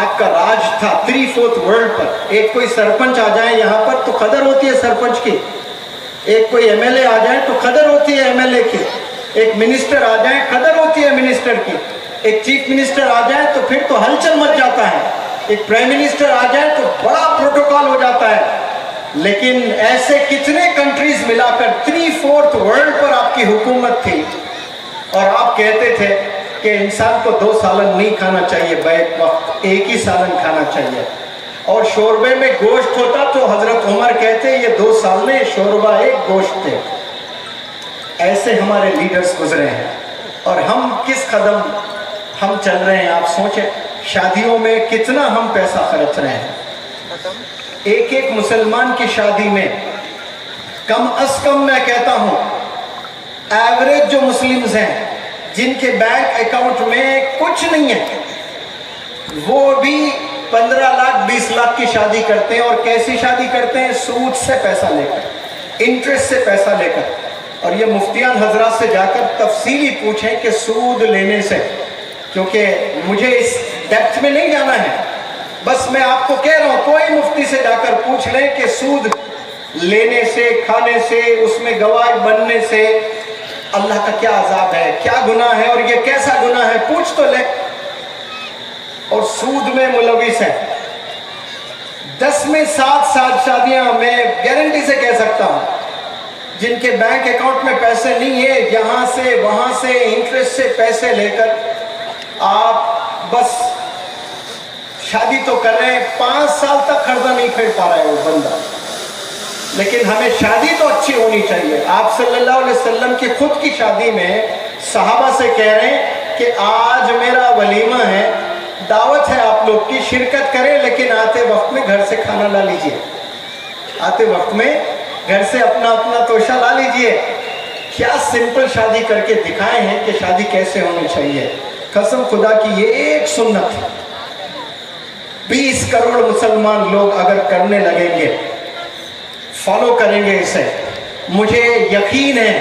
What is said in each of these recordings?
आपका राज था 3/4 वर्ल्ड पर। एक कोई सरपंच आ जाए यहाँ पर तो कदर होती है सरपंच की, एक कोई एमएलए आ जाए तो कदर होती है एमएलए की, एक मिनिस्टर आ जाए कदर होती है मिनिस्टर की, एक चीफ मिनिस्टर आ जाए तो फिर तो हलचल मच जाता है, एक प्राइम मिनिस्टर आ जाए तो बड़ा प्रोटोकॉल हो जाता है। लेकिन ऐसे कितने कंट्रीज मिलाकर 3/4 वर्ल्ड पर आपकी हुकूमत थी और आप कहते थे कि इंसान को 2 सालन नहीं खाना चाहिए, बैक वक्त एक ही सालन खाना चाहिए। और शोरबे में गोश्त होता तो हजरत उमर कहते ये 2 सालने शोरबा एक गोश्त थे। ऐसे हमारे लीडर्स गुजरे हैं और हम किस कदम हम चल रहे हैं आप सोचें। शादियों में कितना हम पैसा खर्च रहे हैं। एक एक मुसलमान की शादी में कम अज कम मैं कहता हूं एवरेज जो मुस्लिम्स हैं जिनके बैंक अकाउंट में कुछ नहीं है वो भी 15 लाख 20 लाख की शादी करते हैं। और कैसी शादी करते हैं? सूद से पैसा लेकर, इंटरेस्ट से पैसा लेकर। और ये मुफ्तियान हजरात से जाकर तफसीली पूछें कि सूद लेने से, क्योंकि मुझे इस डेप्थ में नहीं जाना है, बस मैं आपको कह रहा हूं कोई मुफ्ती से जाकर पूछ लें कि सूद लेने से, खाने से, उसमें गवाह बनने से अल्लाह का क्या अजाब है, क्या गुनाह है और ये कैसा गुनाह है, पूछ तो ले। और सूद में मुलविस है 10 में 7 शादियां मैं गारंटी से कह सकता हूं जिनके बैंक अकाउंट में पैसे नहीं है, यहां से वहां से इंटरेस्ट से पैसे लेकर आप बस शादी तो कर रहे हैं, 5 साल तक कर्जा नहीं फेर पा रहा है वो बंदा। लेकिन हमें शादी तो अच्छी होनी चाहिए। आप सल्लल्लाहु अलैहि वसल्लम की खुद की शादी में सहाबा से कह रहे हैं कि आज मेरा वलीमा है, दावत है, आप लोग की शिरकत करें, लेकिन आते वक्त में घर से खाना ला लीजिए, आते वक्त में घर से अपना अपना तोशा ला लीजिए। क्या सिंपल शादी करके दिखाए हैं कि शादी कैसे होनी चाहिए। कसम खुदा की ये एक सुन्नत है 20 करोड़ मुसलमान लोग अगर करने लगेंगे, फॉलो करेंगे इसे, मुझे यकीन है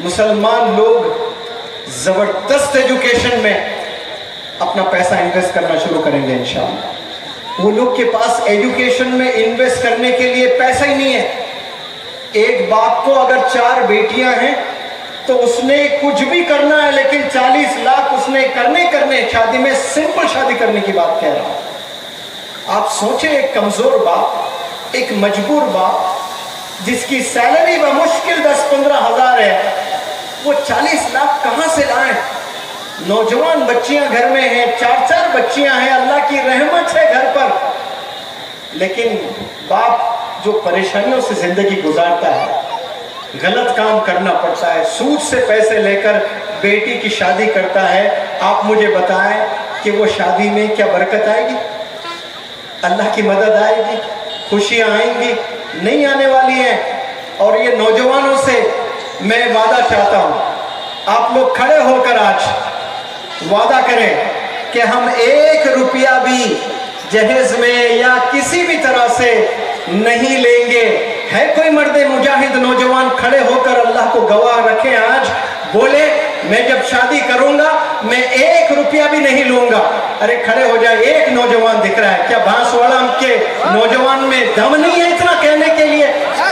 मुसलमान लोग जबरदस्त एजुकेशन में अपना पैसा इन्वेस्ट करना शुरू करेंगे इंशाअल्लाह। वो लोग के पास एजुकेशन में इन्वेस्ट करने के लिए पैसा ही नहीं है। एक बाप को अगर 4 बेटियां हैं तो उसने कुछ भी करना है, लेकिन 40 लाख उसने करने शादी में, सिंपल शादी करने की बात कह रहा हूं। आप सोचे एक कमजोर बाप, एक मजबूर बाप जिसकी सैलरी बमुश्किल 10-15 हजार है, वो 40 लाख कहां से लाए। नौजवान बच्चियां घर में हैं, 4-4 बच्चियां हैं, अल्लाह की रहमत है घर पर, लेकिन बाप जो परेशानियों से जिंदगी गुजारता है, गलत काम करना पड़ता है, सूद से पैसे लेकर बेटी की शादी करता है। आप मुझे बताएं कि वो शादी में क्या बरकत आएगी, अल्लाह की मदद आएगी, खुशियां आएंगी? नहीं आने वाली हैं। और ये नौजवानों से मैं वादा चाहता हूं, आप लोग खड़े होकर आज वादा करें कि हम 1 रुपया भी जहेज में या किसी भी तरह से नहीं लेंगे। है कोई मर्द मुजाहिद नौजवान खड़े होकर अल्लाह को गवाह रखें, आज बोले मैं जब शादी करूंगा मैं 1 रुपया भी नहीं लूंगा। अरे खड़े हो जाए, एक नौजवान दिख रहा है। क्या बांसवाड़ा के नौजवान में दम नहीं है इतना कहने के लिए?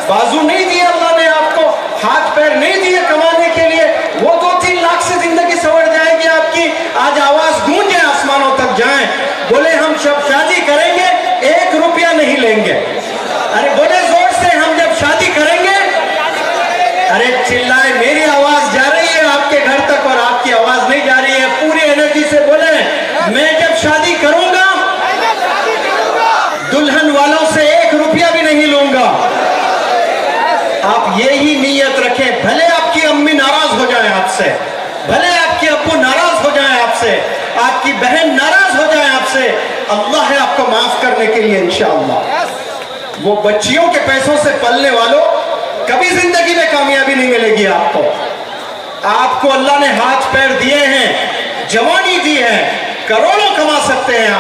बाजू नहीं दिए अल्लाह ने आपको, हाथ पैर नहीं दिए कमाने के लिए? वो 2-3 लाख से जिंदगी संवर जाएगी आपकी। आज आवाज गूंजे, आसमानों तक जाए, बोले हम सब शादी करेंगे 1 रुपया नहीं लेंगे। अरे बोले जोर से, हम जब शादी करेंगे, अरे चिल्लाए, मेरी आवाज जा रही है आपके घर तक और आपकी आवाज नहीं जा रही है। पूरी एनर्जी से बोले मैं जब शादी करूंगा दुल्हन वालों से 1 रुपया भी नहीं लूंगा। आप यही नीयत रखें, भले आपकी अम्मी नाराज हो जाए आपसे, भले आपके अब्बू नाराज हो जाए आपसे, आपकी बहन नाराज हो जाए आपसे, अल्लाह है आपको माफ करने के लिए इंशाअल्लाह। वो बच्चियों के पैसों से पलने वालों कभी जिंदगी में कामयाबी नहीं मिलेगी आपको। आपको अल्लाह ने हाथ पैर दिए हैं, जवानी दी है, करोड़ों कमा सकते हैं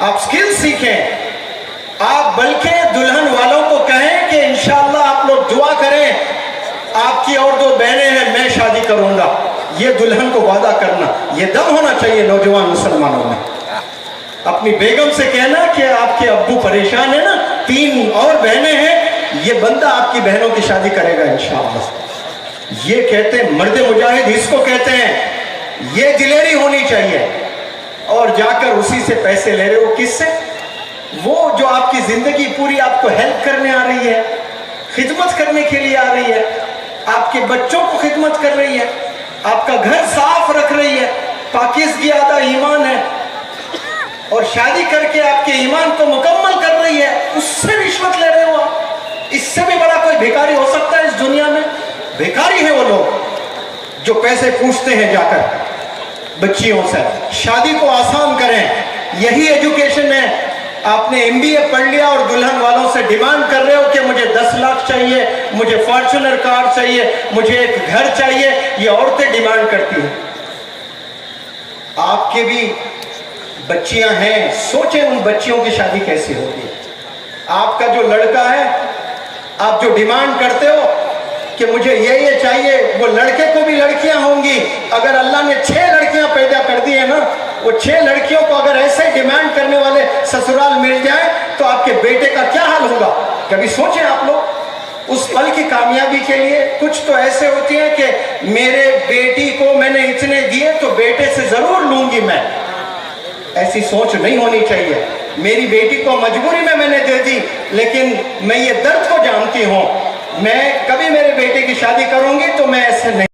आप स्किल सीखें। आप बल्कि दुल्हन वालों को कहें कि इंशाअल्लाह आप लोग दुआ करें, आपकी और 2 बहनें हैं, मैं शादी करूंगा। ये दुल्हन को वादा करना, ये दम होना चाहिए नौजवान मुसलमानों में। अपनी बेगम से कहना कि आपके अब्बू परेशान है ना, 3 और बहनें हैं, ये बंदा आपकी बहनों की शादी करेगा इंशाअल्लाह। ये कहते हैं मर्द मुजाहिद, इसको कहते हैं। ये दिलेरी होनी चाहिए। और जाकर उसी से पैसे ले रहे हो, किससे? वो जो आपकी जिंदगी पूरी आपको हेल्प करने आ रही है, खिदमत करने के लिए आ रही है, आपके बच्चों को खिदमत कर रही है, आपका घर साफ रख रही है, पाकीज़गी आधा ईमान है, और शादी करके आपके ईमान को मुकम्मल कर रही है, उससे रिश्वत ले रहे हो आप। इससे भी बड़ा कोई भिखारी हो सकता है इस दुनिया में? भिखारी है वो लोग जो पैसे पूछते हैं जाकर बच्चियों से। शादी को आसान करें, यही एजुकेशन है। आपने MBA पढ़ लिया और दुल्हन वालों से डिमांड कर रहे हो कि मुझे 10 लाख चाहिए, मुझे फॉर्च्यूनर कार चाहिए, मुझे एक घर चाहिए। ये औरतें डिमांड करती हैं। आपके भी बच्चियां हैं, सोचें उन बच्चियों की शादी कैसी होगी। आपका जो लड़का है, आप जो डिमांड करते हो कि मुझे ये चाहिए, वो लड़के को भी लड़कियां होंगी। अगर अल्लाह ने 6 लड़कियां पैदा कर दी है ना, वो 6 लड़कियों को अगर ऐसे डिमांड करने वाले ससुराल मिल जाए तो आपके बेटे का क्या हाल होगा? कभी सोचें आप लोग। उस पल की कामयाबी के लिए कुछ तो ऐसे होती है कि मेरे बेटी को मैंने इतने दिए तो बेटे से जरूर लूंगी मैं। ऐसी सोच नहीं होनी चाहिए। मेरी बेटी को मजबूरी में मैंने दे दी, लेकिन मैं ये दर्द को जानती हूँ। मैं कभी मेरे बेटे की शादी करूंगी तो मैं ऐसे नहीं